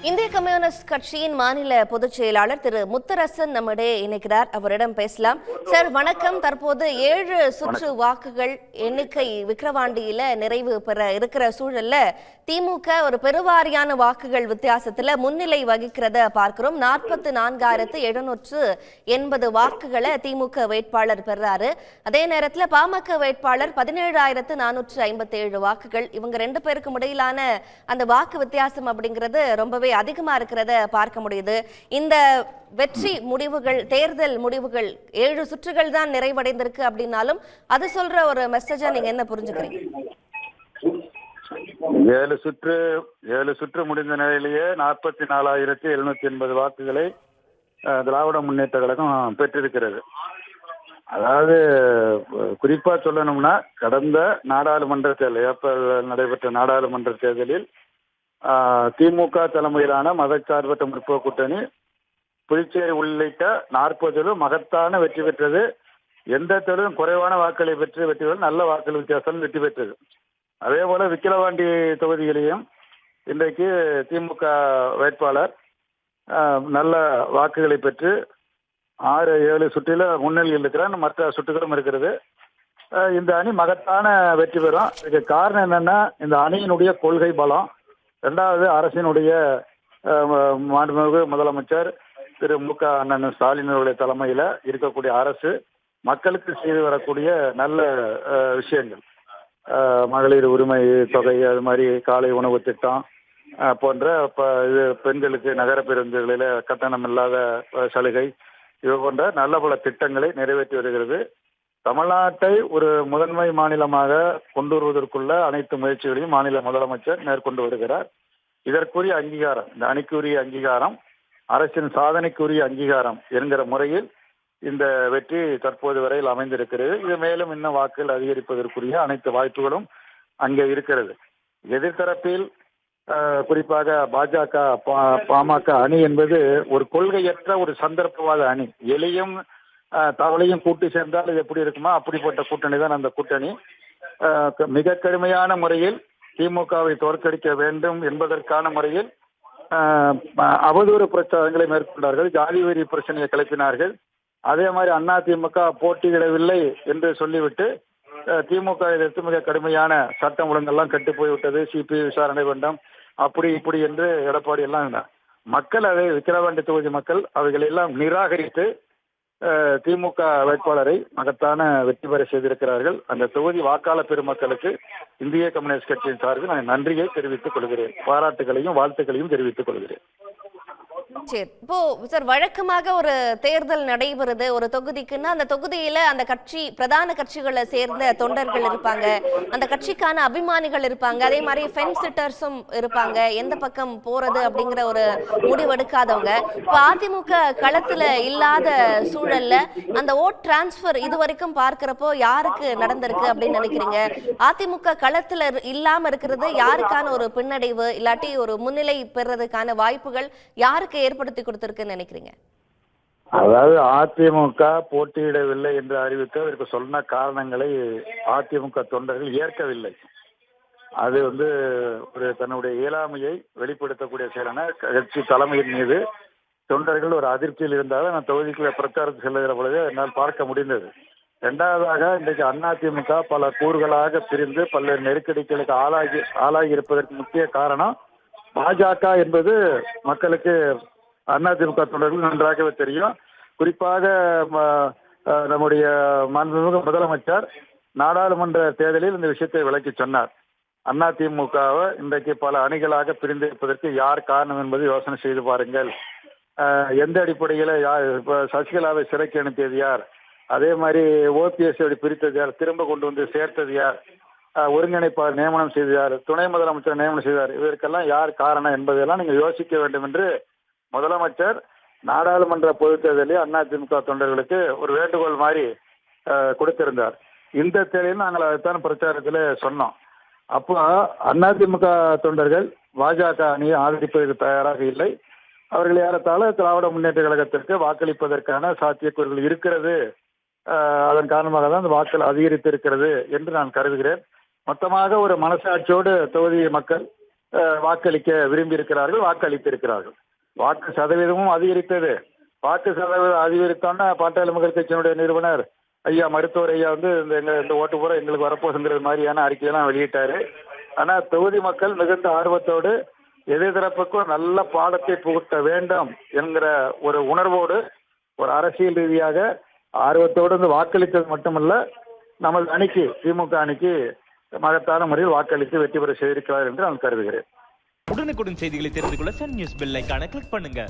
இந்திய கம்யூனிஸ்ட் கட்சியின் மாநில பொதுச் செயலாளர் திரு முத்தரசன் நம்மிடையே இணைக்கிறார். அவரிடம் பேசலாம். சார் வணக்கம். தற்போது 7 சுற்று வாக்குகள் எண்ணிக்கை விக்கிரவாண்டியில நிறைவு பெற இருக்கிற சூழல்ல திமுக ஒரு பெருவாரியான வாக்குகள் வித்தியாசத்துல முன்னிலை வகிக்கிறத பார்க்கிறோம். 44,780 வாக்குகளை திமுக வேட்பாளர் பெறாரு. அதே நேரத்துல பாமக வேட்பாளர் 17,457 வாக்குகள். இவங்க 2 பேருக்கும் இடையிலான அந்த வாக்கு வித்தியாசம் அப்படிங்கிறது ரொம்பவே அதிகமா இருக்கிறத பார்க்க முடியுது. இந்த வெற்றி முடிவுகள், தேர்தல் முடிவுகள் 7 சுற்றுகள் தான் நிறைவடைந்திருக்கு அப்படின்னாலும் அது சொல்ற ஒரு மெசேஜா நீங்க என்ன புரிஞ்சுக்கிறீங்க? 7 சுற்று முடிந்த நிலையிலேயே 44,780 வாக்குகளை திராவிட முன்னேற்ற கழகம் பெற்றிருக்கிறது. அதாவது குறிப்பா சொல்லணும்னா, கடந்த நாடாளுமன்ற தேர்தல், ஏப்ரல் நடைபெற்ற நாடாளுமன்ற தேர்தலில் திமுக தலைமையிலான மதச்சார்பற்ற முற்போக்கு கூட்டணி புதுச்சேரி உள்ளிட்ட 40 மகத்தான வெற்றி பெற்றது. எந்த தேர்தலும் குறைவான வாக்குகளை பெற்று வெற்றி பெற்று நல்ல வாக்குகள் வித்தியாசம் வெற்றி பெற்றது. அதே போல விக்கிரவாண்டி தொகுதியிலையும் இன்றைக்கு திமுக வேட்பாளர் நல்ல வாக்குகளை பெற்று 6-7 சுற்றில முன்னிலையில் இருக்கிறார். மற்ற சுற்றுகளும் இருக்கிறது. இந்த அணி மகத்தான வெற்றி பெறும். இதுக்கு காரணம் என்னன்னா, இந்த அணியினுடைய கொள்கை பலம். இரண்டாவது, அரசினுடைய மாண்புமிகு முதலமைச்சர் திரு மு.க. அண்ணன் ஸ்டாலின் அவருடைய தலைமையில இருக்கக்கூடிய அரசு மக்களுக்கு செய்து வரக்கூடிய நல்ல விஷயங்கள், மகளிர் உரிமை தொகை, அது மாதிரி காலை உணவு திட்டம் போன்ற பெண்களுக்கு நகர பேருந்துகளில் கட்டணம் இல்லாத சலுகை, இது போன்ற நல்ல பல திட்டங்களை நிறைவேற்றி வருகிறது. தமிழ்நாட்டை ஒரு முதன்மை மாநிலமாக கொண்டு வருவதற்குள்ள அனைத்து முயற்சிகளையும் மாநில முதலமைச்சர் மேற்கொண்டு வருகிறார். இதற்குரிய அங்கீகாரம், இந்த அணிக்குரிய அங்கீகாரம், அரசின் சாதனைக்குரிய அங்கீகாரம் என்கிற முறையில் இந்த வெற்றி தற்போது வரையில் அமைந்திருக்கிறது. இது மேலும் இன்னும் வாக்குகள் அதிகரிப்பதற்குரிய அனைத்து வாய்ப்புகளும் அங்கே இருக்கிறது. எதிர்த்தரப்பில் குறிப்பாக பாஜக பாமக அணி என்பது ஒரு கொள்கையற்ற ஒரு சந்தர்ப்பவாத அணி. எளியும் தவளையும் கூட்டி சேர்ந்தால் இது எப்படி இருக்குமா, அப்படிப்பட்ட கூட்டணி தான் அந்த கூட்டணி. மிக கடுமையான முறையில் திமுகவை தோற்கடிக்க வேண்டும் என்பதற்கான முறையில் அவதூறு பிரச்சாரங்களை மேற்கொண்டார்கள். ஜாதி வெறி பிரச்சனையை கிளப்பினார்கள். அதே மாதிரி அதிமுக போட்டியிடவில்லை என்று சொல்லிவிட்டு திமுக எதிர்த்து மிக கடுமையான சட்டம் ஒழுங்கெல்லாம் கெட்டு போய்விட்டது, சிபிஐ விசாரணை வேண்டும், அப்படி இப்படி என்று எடப்பாடி எல்லாம் மக்கள், அதை விக்கிரவாண்டி தொகுதி மக்கள் அவைகளை எல்லாம் நிராகரித்து திமுக வேட்பாளரை மகத்தான வெற்றி பெற செய்திருக்கிறார்கள். அந்த தொகுதி வாக்காளர் பெருமக்களுக்கு இந்திய கம்யூனிஸ்ட் கட்சியின் சார்பில் நான் நன்றியை தெரிவித்துக் கொள்கிறேன், பாராட்டுகளையும் வாழ்த்துக்களையும் தெரிவித்துக் கொள்கிறேன். சரி, இப்போ சார் வழக்கமாக ஒரு தேர்தல் நடைபெறுது ஒரு தொகுதிக்குன்னா, அந்த தொகுதியில அந்த கட்சி பிரதான கட்சிகளை சேர்ந்த தொண்டர்கள் இருப்பாங்க, அந்த கட்சிக்கான அபிமானிகள் இருப்பாங்க, அதே மாதிரி ஃபென்ஸ் சிட்டர்ஸும் இருப்பாங்க, எந்த பக்கம் போறது அப்படிங்கிற ஒரு முடிவெடுக்காதவங்க. இப்போ அதிமுக களத்துல இல்லாத சூழல்ல அந்த ஓட் டிரான்ஸ்பர் இது வரைக்கும் பார்க்கிறப்போ யாருக்கு நடந்திருக்கு அப்படின்னு நினைக்கிறீங்க? அதிமுக களத்துல இல்லாம இருக்கிறது யாருக்கான ஒரு பின்னடைவு, இல்லாட்டி ஒரு முன்னிலை பெறதுக்கான வாய்ப்புகள் யாருக்கு ஏற்படுத்தி கொடுத்திருக்குன்னு நினைக்கிறீங்க? அதாவது அதிமுக போட்டியிடவில்லை என்று அறிவித்து அதற்கு சொன்ன காரணங்களை அதிமுக தொண்டர்கள் ஏற்கவில்லை. அது ஒரு தன்னுடைய இயலாமையை வெளிப்படுத்தக்கூடிய செயலான கட்சி தலைமையின் மீது தொண்டர்கள் ஒரு அதிருப்தியில் இருந்தாலும் அந்த தொகுதிக்குள்ள பிரச்சாரத்தில் செல்லுகிற பொழுது என்னால் பார்க்க முடிந்தது. இரண்டாவதாக, இன்றைக்கு அதிமுக பல கூறுகளாக பிரிந்து பல்வேறு நெருக்கடிகளுக்கு ஆளாகி இருப்பதற்கு முக்கிய காரணம் பாஜக என்பது மக்களுக்கு அதிமுக தொண்டர்கள் நன்றாகவே தெரியும். குறிப்பாக நம்முடைய மாண்புமிகு முதலமைச்சர் நாடாளுமன்ற தேர்தலில் இந்த விஷயத்தை விளக்கி சொன்னார். அதிமுகவை இன்றைக்கு பல அணிகளாக பிரிந்திருப்பதற்கு யார் காரணம் என்பதை யோசனை செய்து பாருங்கள். எந்த அடிப்படையில் சசிகலாவை சிறைக்கு அனுப்பியது யார், அதே மாதிரி ஓபிஎஸ் பிரித்தது யார், திரும்ப கொண்டு வந்து சேர்த்தது யார், ஒருங்கிணைப்பாளர் நியமனம் செய்தார், துணை முதலமைச்சர் நியமனம் செய்தார், இதற்கெல்லாம் யார் காரணம் என்பதையெல்லாம் நீங்கள் யோசிக்க வேண்டும் என்று முதலமைச்சர் நாடாளுமன்ற பொதுத் தேர்தலில் அதிமுக தொண்டர்களுக்கு ஒரு வேண்டுகோள் மாதிரி கொடுத்திருந்தார். இந்த தேர்தலில் நாங்கள் அதைத்தான் பிரச்சாரத்தில் சொன்னோம். அப்போ அதிமுக தொண்டர்கள் பாஜக அணியை ஆதரிப்பதற்கு தயாராக இல்லை. அவர்கள் ஏறத்தாழ திராவிட முன்னேற்ற கழகத்திற்கு வாக்களிப்பதற்கான சாத்தியக்கூறுகள் இருக்கிறது. அதன் காரணமாக தான் அந்த வாக்கள் அதிகரித்து இருக்கிறது என்று நான் கருதுகிறேன். மொத்தமாக ஒரு மனசாட்சியோடு தொகுதி மக்கள் வாக்களிக்க விரும்பி இருக்கிறார்கள், வாக்களித்திருக்கிறார்கள். வாக்கு சதவீதமும் அதிகரித்தது. வாக்கு சதவீதம் அதிகரித்தோன்னா பாட்டாளி மக்கள் கட்சியினுடைய நிறுவனர் ஐயா மருத்துவர் ஐயா வந்து இந்த ஓட்டு பூரா எங்களுக்கு வரப்போகுங்கிறது மாதிரியான அறிக்கையெல்லாம் வெளியிட்டாரு. ஆனா தொகுதி மக்கள் மிகுந்த ஆர்வத்தோடு எதிர்த்தரப்புக்கும் நல்ல பாடத்தை புகுத்த வேண்டும் என்கிற ஒரு உணர்வோடு ஒரு அரசியல் ரீதியாக ஆர்வத்தோடு வந்து வாக்களித்தது மட்டுமல்ல, நமது அணிக்கு திமுக அணிக்கு மகத்தான முறையில் வாக்களித்து வெற்றி பெற செய்திருக்கிறார் என்று நான் கருதுகிறேன். உடனுக்குடன் செய்திகளை தெரிந்து கொள்ள சன் நியூஸ் பெல் ஐகானை கிளிக் பண்ணுங்க.